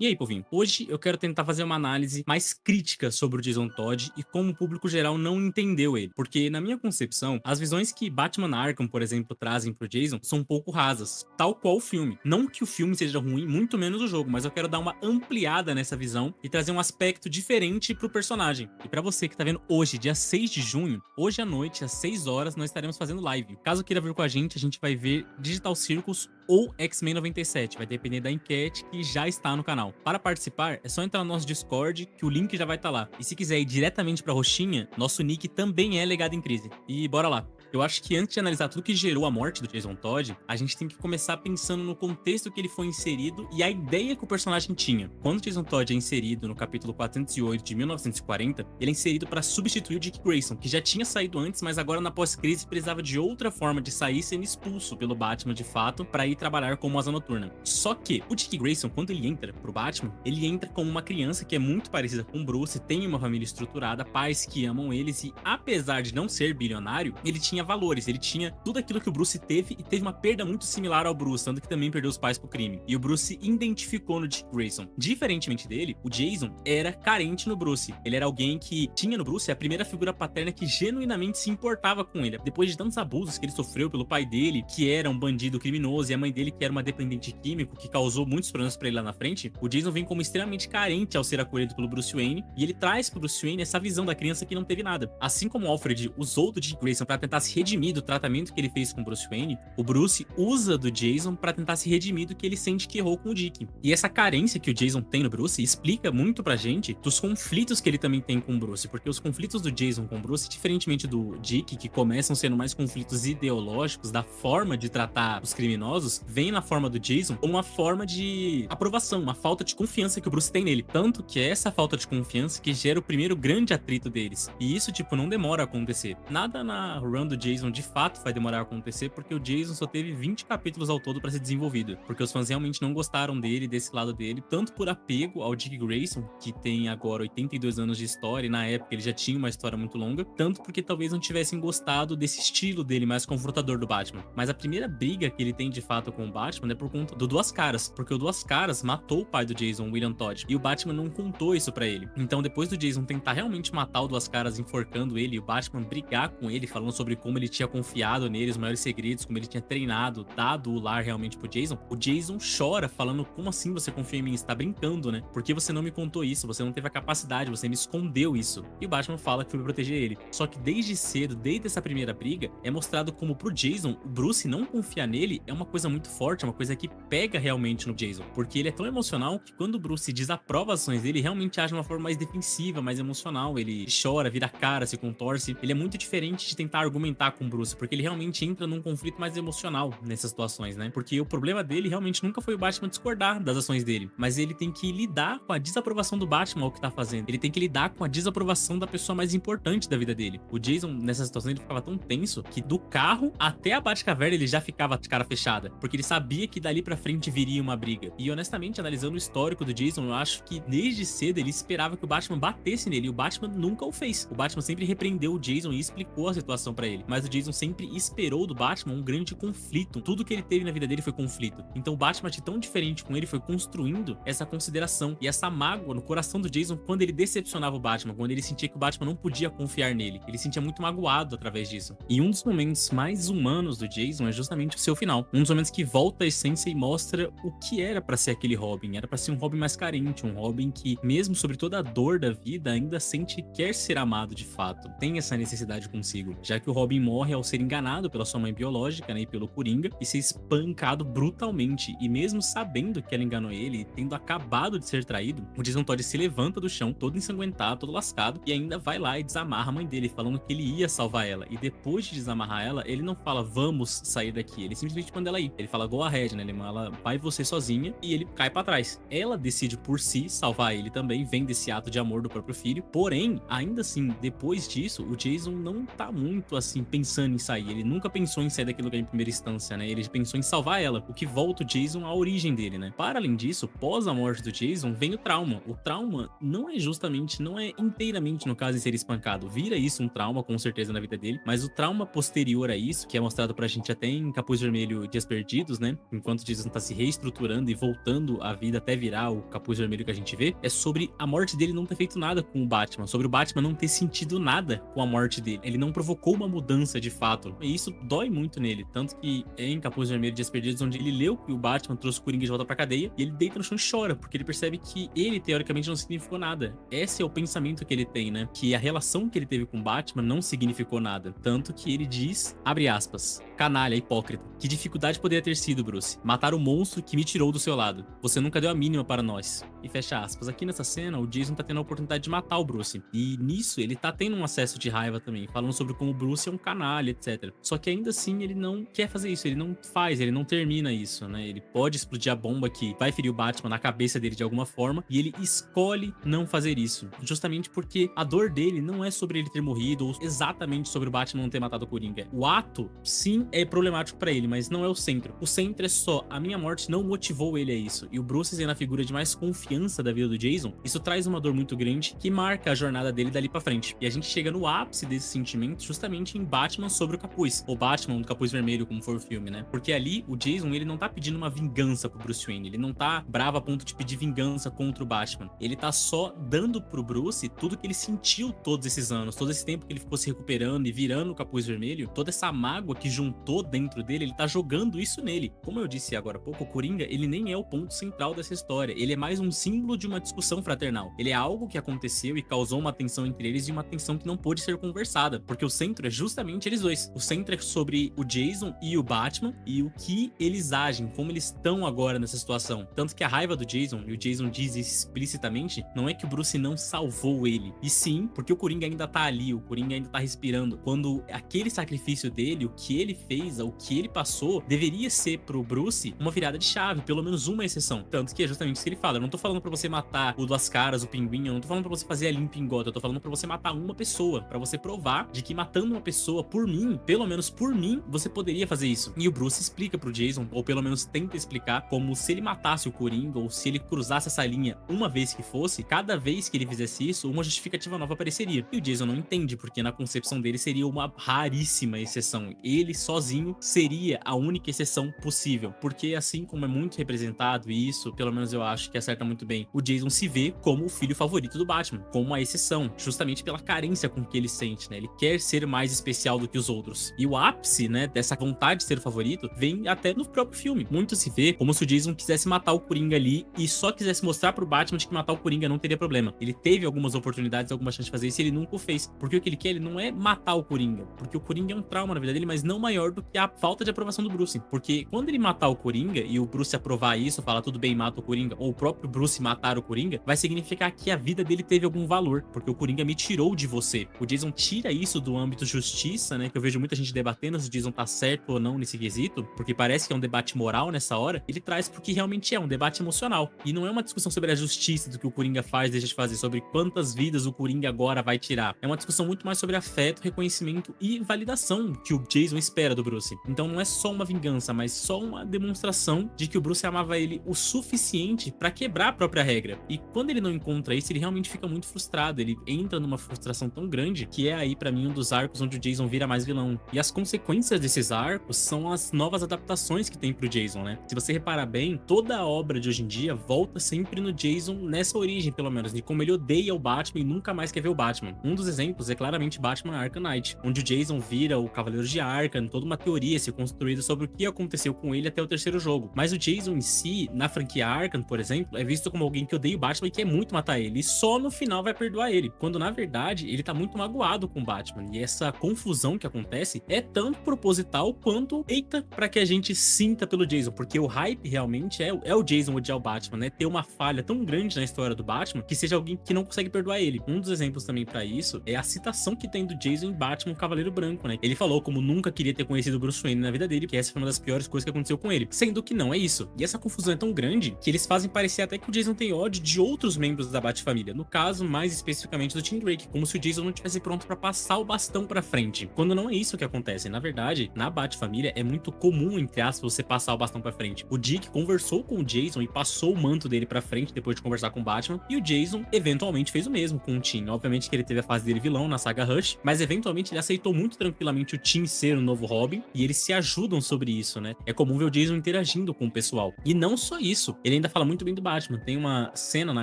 E aí, povinho? Hoje eu quero tentar fazer uma análise mais crítica sobre o Jason Todd e como o público geral não entendeu ele. Porque, na minha concepção, as visões que Batman Arkham, por exemplo, trazem pro Jason são um pouco rasas, tal qual o filme. Não que o filme seja ruim, muito menos o jogo, mas eu quero dar uma ampliada nessa visão e trazer um aspecto diferente pro personagem. E pra você que tá vendo hoje, dia 6 de junho, hoje à noite, às 6 horas, nós estaremos fazendo live. Caso queira vir com a gente vai ver Digital Circus ou X-Men 97, vai depender da enquete que já está no canal. Para participar, é só entrar no nosso Discord, que o link já vai estar lá. E se quiser ir diretamente pra roxinha, nosso nick também é Legado em Crise. E bora lá. Eu acho que antes de analisar tudo que gerou a morte do Jason Todd, a gente tem que começar pensando no contexto que ele foi inserido e a ideia que o personagem tinha. Quando o Jason Todd é inserido no capítulo 408 de 1940, ele é inserido para substituir o Dick Grayson, que já tinha saído antes, mas agora na pós-crise precisava de outra forma de sair sendo expulso pelo Batman de fato para ir trabalhar como Asa Noturna. Só que o Dick Grayson, quando ele entra pro Batman, ele entra como uma criança que é muito parecida com o Bruce, tem uma família estruturada, pais que amam eles e apesar de não ser bilionário, ele tinha valores, ele tinha tudo aquilo que o Bruce teve e teve uma perda muito similar ao Bruce, tanto que também perdeu os pais pro crime. E o Bruce se identificou no Dick Grayson. Diferentemente dele, o Jason era carente no Bruce. Ele era alguém que tinha no Bruce a primeira figura paterna que genuinamente se importava com ele. Depois de tantos abusos que ele sofreu pelo pai dele, que era um bandido criminoso, e a mãe dele que era uma dependente químico, que causou muitos problemas pra ele lá na frente, o Jason vem como extremamente carente ao ser acolhido pelo Bruce Wayne, e ele traz pro Bruce Wayne essa visão da criança que não teve nada. Assim como o Alfred usou do Dick Grayson pra tentar se redimir do tratamento que ele fez com o Bruce Wayne, o Bruce usa do Jason pra tentar se redimir do que ele sente que errou com o Dick. E essa carência que o Jason tem no Bruce explica muito pra gente dos conflitos que ele também tem com o Bruce, porque os conflitos do Jason com o Bruce, diferentemente do Dick, que começam sendo mais conflitos ideológicos, da forma de tratar os criminosos, vem na forma do Jason como uma forma de aprovação, uma falta de confiança que o Bruce tem nele. Tanto que é essa falta de confiança que gera o primeiro grande atrito deles. E isso, tipo, não demora a acontecer. Nada na run do Jason de fato vai demorar a acontecer, porque o Jason só teve 20 capítulos ao todo pra ser desenvolvido. Porque os fãs realmente não gostaram dele, desse lado dele, tanto por apego ao Dick Grayson, que tem agora 82 anos de história, e na época ele já tinha uma história muito longa, tanto porque talvez não tivessem gostado desse estilo dele mais confrontador do Batman. Mas a primeira briga que ele tem de fato com o Batman é por conta do Duas Caras, porque o Duas Caras matou o pai do Jason, William Todd, e o Batman não contou isso pra ele. Então depois do Jason tentar realmente matar o Duas Caras enforcando ele, e o Batman brigar com ele, falando sobre como ele tinha confiado nele, os maiores segredos, como ele tinha treinado, dado o lar realmente pro Jason, o Jason chora falando: como assim você confia em mim? Você tá brincando, né? Por que você não me contou isso? Você não teve a capacidade, você me escondeu isso. E o Batman fala que foi pra proteger ele. Só que desde cedo, desde essa primeira briga, é mostrado como pro Jason, o Bruce não confiar nele é uma coisa muito forte, é uma coisa que pega realmente no Jason. Porque ele é tão emocional que quando o Bruce desaprova as ações dele, ele realmente age de uma forma mais defensiva, mais emocional. Ele chora, vira a cara, se contorce. Ele é muito diferente de tentar argumentar com o Bruce, porque ele realmente entra num conflito mais emocional nessas situações, né? Porque o problema dele realmente nunca foi o Batman discordar das ações dele, mas ele tem que lidar com a desaprovação do Batman ao que tá fazendo. Ele tem que lidar com a desaprovação da pessoa mais importante da vida dele. O Jason, nessa situação, ele ficava tão tenso que do carro até a Batcaverna ele já ficava de cara fechada, porque ele sabia que dali pra frente viria uma briga. E honestamente, analisando o histórico do Jason, eu acho que desde cedo ele esperava que o Batman batesse nele, e o Batman nunca o fez. O Batman sempre repreendeu o Jason e explicou a situação pra ele, mas o Jason sempre esperou do Batman um grande conflito. Tudo que ele teve na vida dele foi conflito. Então o Batman, de tão diferente com ele, foi construindo essa consideração e essa mágoa no coração do Jason quando ele decepcionava o Batman, quando ele sentia que o Batman não podia confiar nele. Ele se sentia muito magoado através disso. E um dos momentos mais humanos do Jason é justamente o seu final. Um dos momentos que volta a essência e mostra o que era pra ser aquele Robin. Era pra ser um Robin mais carente, um Robin que, mesmo sobre toda a dor da vida, ainda sente que quer ser amado de fato. Tem essa necessidade consigo, já que o Robin morre ao ser enganado pela sua mãe biológica, né, e pelo Coringa, e ser espancado brutalmente. E mesmo sabendo que ela enganou ele, tendo acabado de ser traído, o Jason Todd se levanta do chão, todo ensanguentado, todo lascado, e ainda vai lá e desamarra a mãe dele, falando que ele ia salvar ela. E depois de desamarrar ela, ele não fala: vamos sair daqui. Ele simplesmente manda ela ir. Ele fala: go ahead, né? Ele fala: vai você sozinha, e ele cai pra trás. Ela decide por si salvar ele também, vem desse ato de amor do próprio filho. Porém, ainda assim, depois disso, o Jason não tá muito assim assim, pensando em sair. Ele nunca pensou em sair daquele lugar em primeira instância, né? Ele pensou em salvar ela, o que volta o Jason à origem dele, né? Para além disso, pós a morte do Jason, vem o trauma. O trauma não é inteiramente, no caso, em ser espancado. Vira isso um trauma, com certeza, na vida dele, mas o trauma posterior a isso, que é mostrado pra gente até em Capuz Vermelho Dias Perdidos, né? Enquanto o Jason tá se reestruturando e voltando à vida até virar o Capuz Vermelho que a gente vê, é sobre a morte dele não ter feito nada com o Batman, sobre o Batman não ter sentido nada com a morte dele. Ele não provocou uma mudança de fato. E isso dói muito nele. Tanto que é em Capuz Vermelho Dias Perdidos, onde ele leu que o Batman trouxe o Coringa de volta pra cadeia, e ele deita no chão e chora, porque ele percebe que ele, teoricamente, não significou nada. Esse é o pensamento que ele tem, né? Que a relação que ele teve com o Batman não significou nada. Tanto que ele diz, abre aspas, canalha, hipócrita, que dificuldade poderia ter sido, Bruce? Matar o monstro que me tirou do seu lado. Você nunca deu a mínima para nós. E fecha aspas. Aqui nessa cena, o Jason tá tendo a oportunidade de matar o Bruce. E nisso, ele tá tendo um acesso de raiva também, falando sobre como o Bruce é um canalha, etc. Só que ainda assim, ele não quer fazer isso, ele não faz, ele não termina isso, né? Ele pode explodir a bomba que vai ferir o Batman na cabeça dele de alguma forma, e ele escolhe não fazer isso. Justamente porque a dor dele não é sobre ele ter morrido, ou exatamente sobre o Batman não ter matado o Coringa. O ato, sim, é problemático pra ele, mas não é o centro. O centro é só, a minha morte não motivou ele a isso. E o Bruce sendo a figura de mais confiança da vida do Jason, isso traz uma dor muito grande que marca a jornada dele dali pra frente. E a gente chega no ápice desse sentimento justamente em Batman sobre o Capuz, ou Batman do Capuz Vermelho, como for o filme, né? Porque ali, o Jason, ele não tá pedindo uma vingança pro Bruce Wayne, ele não tá bravo a ponto de pedir vingança contra o Batman. Ele tá só dando pro Bruce tudo que ele sentiu todos esses anos, todo esse tempo que ele ficou se recuperando e virando o Capuz Vermelho, toda essa mágoa que juntou dentro dele, ele tá jogando isso nele. Como eu disse agora há pouco, o Coringa, ele nem é o ponto central dessa história, ele é mais um símbolo de uma discussão fraternal. Ele é algo que aconteceu e causou uma tensão entre eles, e uma tensão que não pôde ser conversada, porque o centro é justamente eles dois. O centro é sobre o Jason e o Batman, e o que eles agem, como eles estão agora nessa situação. Tanto que a raiva do Jason, e o Jason diz explicitamente, não é que o Bruce não salvou ele, e sim porque o Coringa ainda tá ali, o Coringa ainda tá respirando. Quando aquele sacrifício dele, o que ele fez, o que ele passou, deveria ser pro Bruce uma virada de chave, pelo menos uma exceção. Tanto que é justamente isso que ele fala. Eu não tô falando pra você matar o Duas Caras, o Pinguim, eu não tô falando pra você fazer a limpa em Gotham, eu tô falando pra você matar uma pessoa, pra você provar de que matando uma pessoa, por mim, pelo menos por mim, você poderia fazer isso. E o Bruce explica pro Jason, ou pelo menos tenta explicar, como se ele matasse o Coringa, ou se ele cruzasse essa linha uma vez que fosse, cada vez que ele fizesse isso, uma justificativa nova apareceria. E o Jason não entende, porque na concepção dele seria uma raríssima exceção. Ele sozinho seria a única exceção possível, porque assim como é muito representado, e isso, pelo menos eu acho que acerta muito bem, o Jason se vê como o filho favorito do Batman, como a exceção, justamente pela carência com que ele sente, né? Ele quer ser mais especial do que os outros. E o ápice, né, dessa vontade de ser o favorito, vem até no próprio filme. Muito se vê como se o Jason quisesse matar o Coringa ali e só quisesse mostrar pro Batman de que matar o Coringa não teria problema. Ele teve algumas oportunidades, algumas chances de fazer isso e ele nunca o fez. Porque o que ele quer, ele não é matar o Coringa, porque o Coringa é um trauma na vida dele, mas não maior do que a falta de aprovação do Bruce. Porque quando ele matar o Coringa e o Bruce aprovar isso, falar tudo bem, mata o Coringa, ou o próprio Bruce matar o Coringa, vai significar que a vida dele teve algum valor, porque o Coringa me tirou de você. O Jason tira isso do âmbito justiça, né, que eu vejo muita gente debatendo se o Jason tá certo ou não nesse quesito, porque parece que é um debate moral nessa hora. Ele traz porque realmente é um debate emocional, e não é uma discussão sobre a justiça do que o Coringa faz, deixa de fazer, sobre quantas vidas o Coringa agora vai tirar. É uma discussão muito mais sobre afeto, reconhecimento e validação que o Jason espera do Bruce. Então não é só uma vingança, mas só uma demonstração de que o Bruce amava ele o suficiente pra quebrar a própria regra. E quando ele não encontra isso, ele realmente fica muito frustrado. Ele entra numa frustração tão grande que é aí pra mim um dos arcos onde o Jason vira mais vilão. E as consequências desses arcos são as novas adaptações que tem pro Jason, né? Se você reparar bem, toda a obra de hoje em dia volta sempre no Jason nessa origem, pelo menos, de como ele odeia o Batman e nunca mais quer ver o Batman. Um dos exemplos é claramente Batman Arkham Knight, onde o Jason vira o Cavaleiro de Arkham, toda uma teoria se construída sobre o que aconteceu com ele até o terceiro jogo. Mas o Jason em si, na franquia Arkham, por exemplo, é visto como alguém que odeia o Batman e quer muito matar ele, e só no final vai perdoar ele, quando na verdade ele tá muito magoado com o Batman. E essa confusão que acontece é tanto proposital quanto eita pra que a gente sinta pelo Jason, porque o hype realmente é o Jason odiar o Batman, né? Ter uma falha tão grande na história do Batman que seja alguém que não consegue perdoar ele. Um dos exemplos também pra isso é a citação que tem do Jason em Batman Cavaleiro Branco, né? Ele falou como nunca queria ter conhecido Bruce Wayne na vida dele, que essa foi uma das piores coisas que aconteceu com ele, sendo que não é isso. E essa confusão é tão grande que eles fazem parecer até que o Jason tem ódio de outros membros da Bat-família, no caso mais especificamente do Tim Drake, como se o Jason não estivesse pronto pra passar o bastão pra frente. frente. Quando não é isso que acontece. Na verdade, na Bat-família é muito comum, entre aspas, você passar o bastão pra frente. O Dick conversou com o Jason e passou o manto dele pra frente depois de conversar com o Batman, e o Jason eventualmente fez o mesmo com o Tim. Obviamente que ele teve a fase dele vilão na saga Rush, mas eventualmente ele aceitou muito tranquilamente o Tim ser o novo Robin, e eles se ajudam sobre isso, né? É comum ver o Jason interagindo com o pessoal. E não só isso, ele ainda fala muito bem do Batman. Tem uma cena na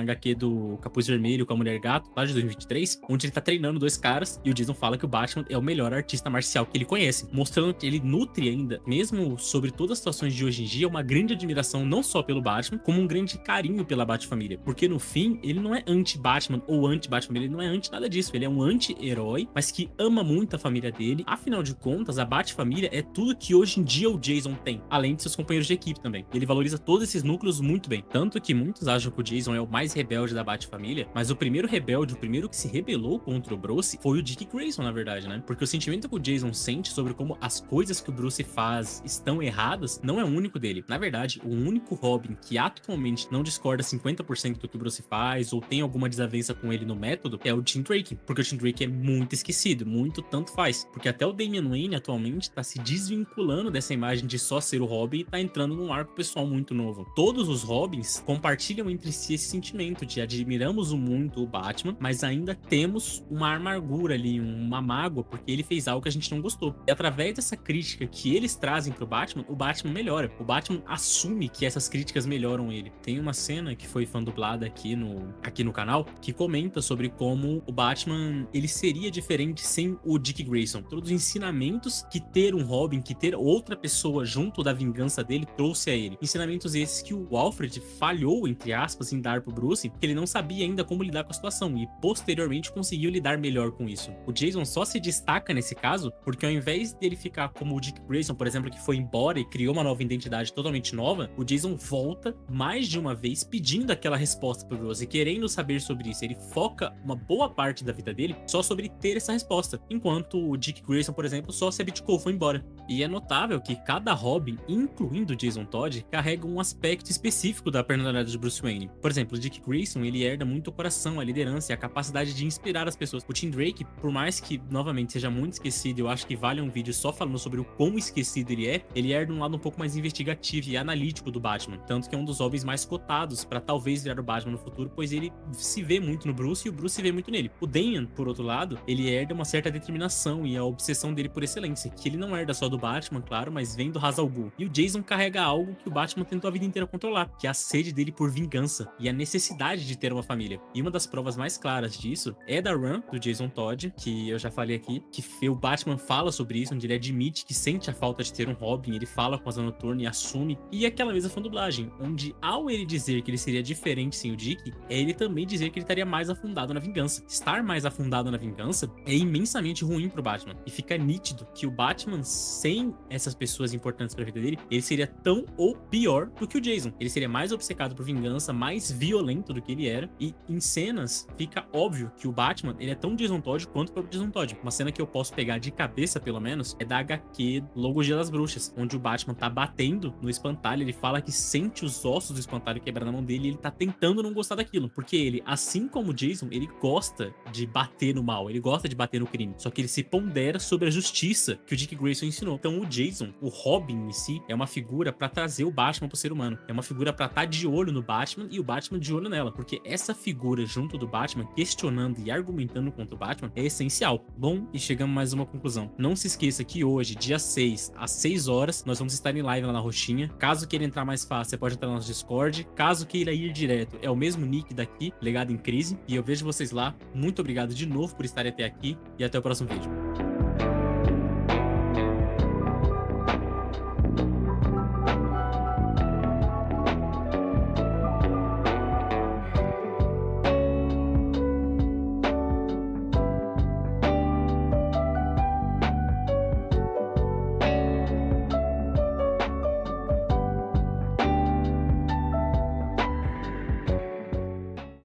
HQ do Capuz Vermelho com a Mulher Gato, lá de 2023, onde ele tá treinando dois caras, e o Jason fala que o Batman é o melhor artista marcial que ele conhece, mostrando que ele nutre ainda, mesmo sobre todas as situações de hoje em dia, uma grande admiração não só pelo Batman, como um grande carinho pela Bat-família. Porque no fim, ele não é anti-Batman ou anti-Batman, ele não é anti nada disso, ele é um anti-herói, mas que ama muito a família dele. Afinal de contas, a Bat-família é tudo que hoje em dia o Jason tem, além de seus companheiros de equipe também. Ele valoriza todos esses núcleos muito bem. Tanto que muitos acham que o Jason é o mais rebelde da Bat-família, mas o primeiro rebelde, o primeiro que se rebelou contra o Bruce, foi o Dick Grayson, na verdade, né? Porque o sentimento que o Jason sente sobre como as coisas que o Bruce faz estão erradas não é o único dele. Na verdade, o único Robin que atualmente não discorda 50% do que o Bruce faz ou tem alguma desavença com ele no método é o Tim Drake, porque o Tim Drake é muito esquecido, muito tanto faz, porque até o Damian Wayne atualmente tá se desvinculando dessa imagem de só ser o Robin e tá entrando num arco pessoal muito novo. Todos os Robins compartilham entre si esse sentimento de admiramos muito o Batman, mas ainda temos uma amargura ali, uma mágoa, porque ele fez algo que a gente não gostou. E através dessa crítica que eles trazem pro Batman, o Batman melhora. O Batman assume que essas críticas melhoram ele. Tem uma cena que foi fã dublada aqui no canal, que comenta sobre como o Batman, ele seria diferente sem o Dick Grayson. Todos os ensinamentos que ter um Robin, que ter outra pessoa junto da vingança dele, trouxe a ele. Ensinamentos esses que o Alfred falhou, entre aspas, em dar pro Bruce, que ele não sabia ainda como lidar com a situação e posteriormente conseguiu lidar melhor com isso. O Jason só se destaca nesse caso porque ao invés dele ficar como o Dick Grayson, por exemplo, que foi embora e criou uma nova identidade totalmente nova, o Jason volta mais de uma vez pedindo aquela resposta pro Bruce e querendo saber sobre isso. Ele foca uma boa parte da vida dele só sobre ter essa resposta, enquanto o Dick Grayson, por exemplo, só se abdicou, foi embora. E é notável que cada Robin, incluindo o Jason Todd, carrega um aspecto específico da personalidade de Bruce Wayne. Por exemplo, o Dick Grayson, ele herda muito o coração, a liderança e a capacidade de inspirar as pessoas. O Tim Drake, por mais que, novamente, seja muito esquecido, eu acho que vale um vídeo só falando sobre o quão esquecido ele herda um lado um pouco mais investigativo e analítico do Batman. Tanto que é um dos Robins mais cotados pra talvez virar o Batman no futuro, pois ele se vê muito no Bruce e o Bruce se vê muito nele. O Damian, por outro lado, ele herda uma certa determinação e a obsessão dele por excelência, que ele não herda só do Batman, claro, mas vem do Ra's al Ghul. E o Jason carrega algo que o Batman tentou a vida inteira controlar, que é a sede dele por vingança e a necessidade de ter uma família. E uma das provas mais claras disso é da run do Jason Todd, que eu já falei aqui, que o Batman fala sobre isso, onde ele admite que sente a falta de ter um Robin, ele fala com a Asa Noturna e assume. E aquela mesma fã dublagem, onde ao ele dizer que ele seria diferente sem o Dick, é ele também dizer que ele estaria mais afundado na vingança. Estar mais afundado na vingança é imensamente ruim pro Batman. E fica nítido que o Batman, sem essas pessoas importantes pra vida dele, ele seria tão ou pior do que o Jason. Ele seria mais obcecado por vingança, mais violento do que ele era. E em cenas, fica óbvio que o Batman, ele é tão Jason Todd quanto o próprio Jason Todd. Uma cena que eu posso pegar de cabeça, pelo menos, é da HQ Longo Dia das Bruxas, onde o Batman tá batendo no espantalho, ele fala que sente os ossos do espantalho quebrar na mão dele e ele tá tentando não gostar daquilo, porque ele, assim como o Jason, ele gosta de bater no mal, ele gosta de bater no crime, só que ele se pondera sobre a justiça que o Dick Grayson ensinou. Então o Jason, o Robin em si, é uma figura pra trazer o Batman pro ser humano, é uma figura pra estar de olho no Batman e o Batman de olho nela, porque essa figura junto do Batman, questionando e argumentando contra o Batman, é essencial. Bom, e chegamos a mais uma conclusão. Não se esqueça que hoje, dia 6, às 6 horas, nós vamos estar em live lá na Roxinha. Caso queira entrar mais fácil, você pode entrar no nosso Discord. Caso queira ir direto, é o mesmo nick daqui, Legado em Crise. E eu vejo vocês lá. Muito obrigado de novo por estarem até aqui e até o próximo vídeo.